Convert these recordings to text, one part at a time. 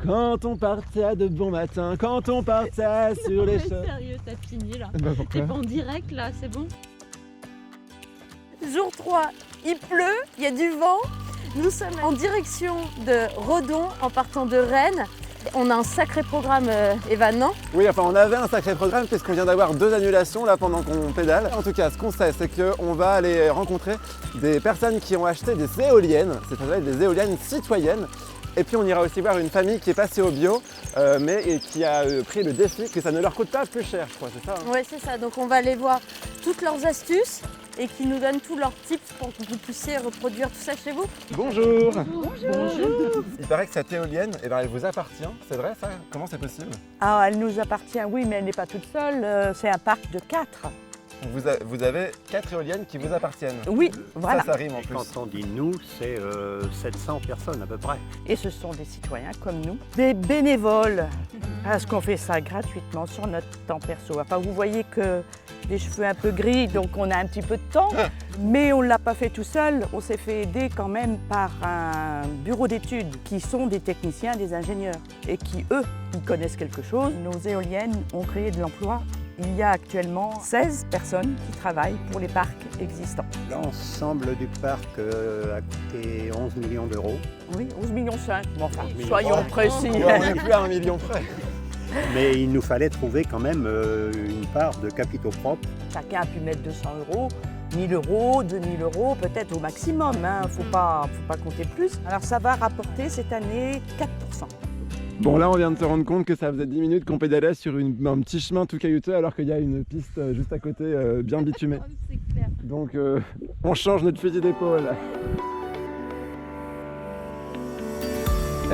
Quand on partait de bon matin, quand on partait sur les chemins. Sérieux, t'as fini là. Bah T'es pourquoi? pas en direct là, c'est bon? Jour 3, il pleut, il y a du vent. Nous sommes en direction de Redon en partant de Rennes. On a un sacré programme, Evan, non? Oui, enfin on avait un sacré programme puisqu'on vient d'avoir 2 annulations là pendant qu'on pédale. En tout cas, ce qu'on sait, c'est qu'on va aller rencontrer des personnes qui ont acheté des éoliennes, c'est-à-dire des éoliennes citoyennes. Et puis on ira aussi voir une famille qui est passée au bio, mais qui a pris le défi que ça ne leur coûte pas plus cher, je crois, c'est ça hein? Ouais, c'est ça. Donc on va aller voir toutes leurs astuces et qui nous donnent tous leurs tips pour que vous puissiez reproduire tout ça chez vous. Bonjour. Bonjour. Il paraît que cette éolienne, eh ben, elle vous appartient, c'est vrai ça? Comment c'est possible? Ah, elle nous appartient, oui, mais elle n'est pas toute seule. C'est un parc de 4. Vous avez 4 éoliennes qui vous appartiennent. Oui, voilà. Ça rime en Et plus. quand on dit nous, c'est 700 personnes à peu près. Et ce sont des citoyens comme nous, des bénévoles, parce qu'on fait ça gratuitement sur notre temps perso. Enfin, vous voyez que les cheveux un peu gris, donc on a un petit peu de temps, mais on ne l'a pas fait tout seul. On s'est fait aider quand même par un bureau d'études qui sont des techniciens, des ingénieurs, et qui, eux, ils connaissent quelque chose. Nos éoliennes ont créé de l'emploi. Il y a actuellement 16 personnes qui travaillent pour les parcs existants. L'ensemble du parc a coûté 11 millions d'euros. Oui, 11,5 millions. Bon, enfin, 11 millions. soyons précis. On n'est plus à 1 million près. Mais il nous fallait trouver quand même une part de capitaux propres. Chacun a pu mettre 200 €, 1 000 €, 2 000 € peut-être au maximum. Faut pas compter plus. Alors ça va rapporter cette année 4%. Bon là on vient de se rendre compte que ça faisait 10 minutes qu'on pédalait sur un petit chemin tout caillouteux alors qu'il y a une piste juste à côté bien bitumée. C'est clair. Donc on change notre fusil d'épaule.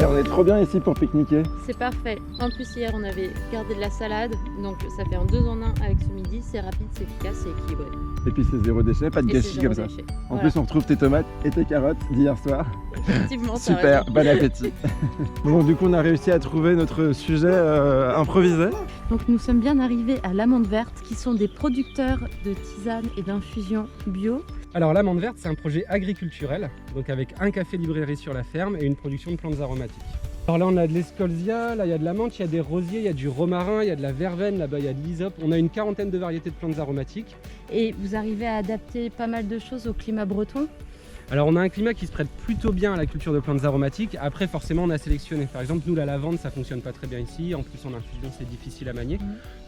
Et on est trop bien ici pour pique-niquer. C'est parfait. En plus, hier, on avait gardé de la salade, donc ça fait un 2 en 1 avec ce midi. C'est rapide, c'est efficace, c'est équilibré. Et puis c'est zéro déchet, pas de Et gâchis c'est comme zéro ça. déchet. En Voilà. plus on retrouve tes tomates et tes carottes d'hier soir. Effectivement, t'as Super, raison. bon appétit. Bon du coup on a réussi à trouver notre sujet improvisé. Donc nous sommes bien arrivés à l'Amande Verte, qui sont des producteurs de tisanes et d'infusions bio. Alors l'Amande Verte, c'est un projet agriculturel, donc avec un café-librairie sur la ferme et une production de plantes aromatiques. Alors là on a de l'escolzia, là il y a de la menthe, il y a des rosiers, il y a du romarin, il y a de la verveine, là-bas il y a de l'hysope. On a une quarantaine de variétés de plantes aromatiques. Et vous arrivez à adapter pas mal de choses au climat breton. Alors on a un climat qui se prête plutôt bien à la culture de plantes aromatiques. Après forcément on a sélectionné. Par exemple nous la lavande ça fonctionne pas très bien ici. En plus en infusion c'est difficile à manier.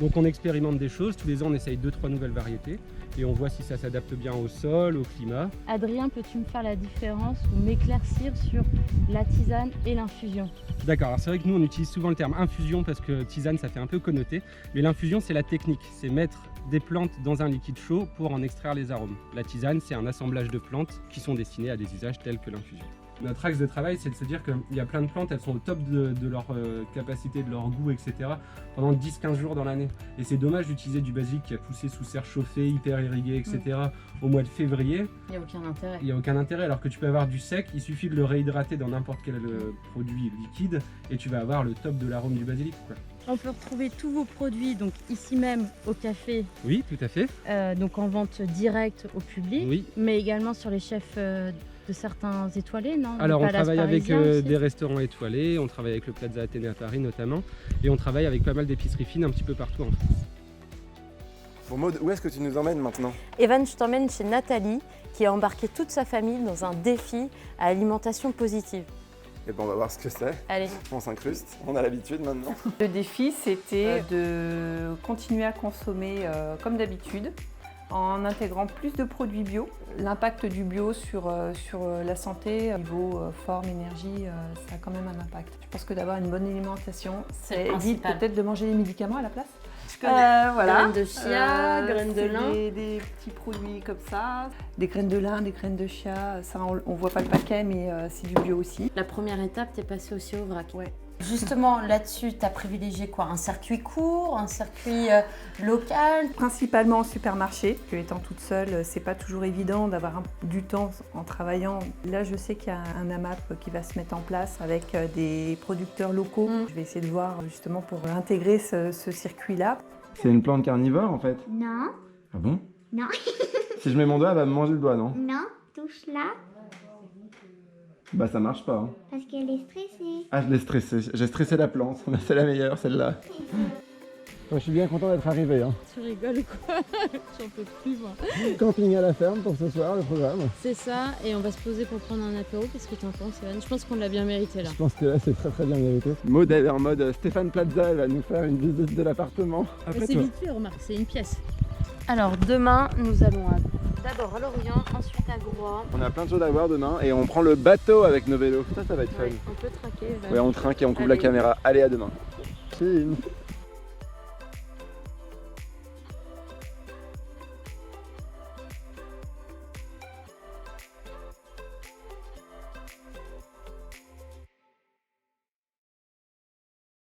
Donc on expérimente des choses. Tous les ans on essaye 2-3 nouvelles variétés. Et on voit si ça s'adapte bien au sol, au climat. Adrien, peux-tu me faire la différence ou m'éclaircir sur la tisane et l'infusion? D'accord, alors c'est vrai que nous on utilise souvent le terme infusion parce que tisane ça fait un peu connoté. Mais l'infusion c'est la technique. C'est mettre des plantes dans un liquide chaud pour en extraire les arômes. La tisane c'est un assemblage de plantes qui sont destinées à des usages tels que l'infusion. Notre axe de travail, c'est de se dire qu'il y a plein de plantes, elles sont au top de leur capacité, de leur goût, etc. pendant 10-15 jours dans l'année. Et c'est dommage d'utiliser du basilic qui a poussé sous serre chauffée, hyper irrigué, etc. au mois de février. Il n'y a aucun intérêt. Il n'y a aucun intérêt, alors que tu peux avoir du sec, il suffit de le réhydrater dans n'importe quel produit liquide et tu vas avoir le top de l'arôme du basilic, quoi. On peut retrouver tous vos produits donc ici même au café, Oui, tout à fait. donc en vente directe au public, Oui. mais également sur les chefs de certains étoilés, non? Alors Le on Palace travaille avec parisien aussi. des restaurants étoilés, on travaille avec le Plaza Athénée à Paris notamment, et on travaille avec pas mal d'épiceries fines un petit peu partout en France. Bon Maud, où est-ce que tu nous emmènes maintenant? Evan, je t'emmène chez Nathalie qui a embarqué toute sa famille dans un défi à alimentation positive. Et ben on va voir ce que c'est. Allez. On s'incruste, on a l'habitude maintenant. Le défi, c'était de continuer à consommer comme d'habitude, en intégrant plus de produits bio. L'impact du bio sur la santé, niveau forme, énergie, ça a quand même un impact. Je pense que d'avoir une bonne alimentation, C'est ça le évite principal. peut-être de manger des médicaments à la place. Graines de chia, graines de c'est lin. des petits produits comme ça. Des graines de lin, des graines de chia, ça on voit pas le paquet, mais c'est du bio aussi. La première étape, t'es passé aussi au vrac. Ouais. Justement, là-dessus, tu as privilégié quoi? Un circuit court, un circuit local? Principalement en supermarché. Étant toute seule, c'est pas toujours évident d'avoir du temps en travaillant. Là, je sais qu'il y a un AMAP qui va se mettre en place avec des producteurs locaux. Je vais essayer de voir justement pour intégrer ce circuit-là. C'est une plante carnivore en fait. Non, Ah bon? non, Si je mets mon doigt, elle va me manger le doigt, non? non, touche là. Bah ça marche pas. Hein. Parce qu'elle est stressée. Ah, je l'ai stressé. J'ai stressé la plante. C'est la meilleure, celle-là. Je suis bien content d'être arrivé. Hein. Tu rigoles quoi? J'en peux plus moi. Camping à la ferme pour ce soir, le programme. C'est ça, et on va se poser pour prendre un apéro. Qu'est-ce que tu en penses, Evan? Je pense qu'on l'a bien mérité là. Je pense que là c'est très bien mérité. Maud est en mode Stéphane Plaza, elle va nous faire une visite de l'appartement. Après C'est toi. vite fait, remarque, c'est une pièce. Alors demain, nous allons d'abord à Lorient, ensuite à Groix. On a plein de choses à voir demain et on prend le bateau avec nos vélos. Ça va être fun. Ouais, on peut traquer. Ouais, on trinque et on couvre Allez. la caméra. Allez, à demain. Chine.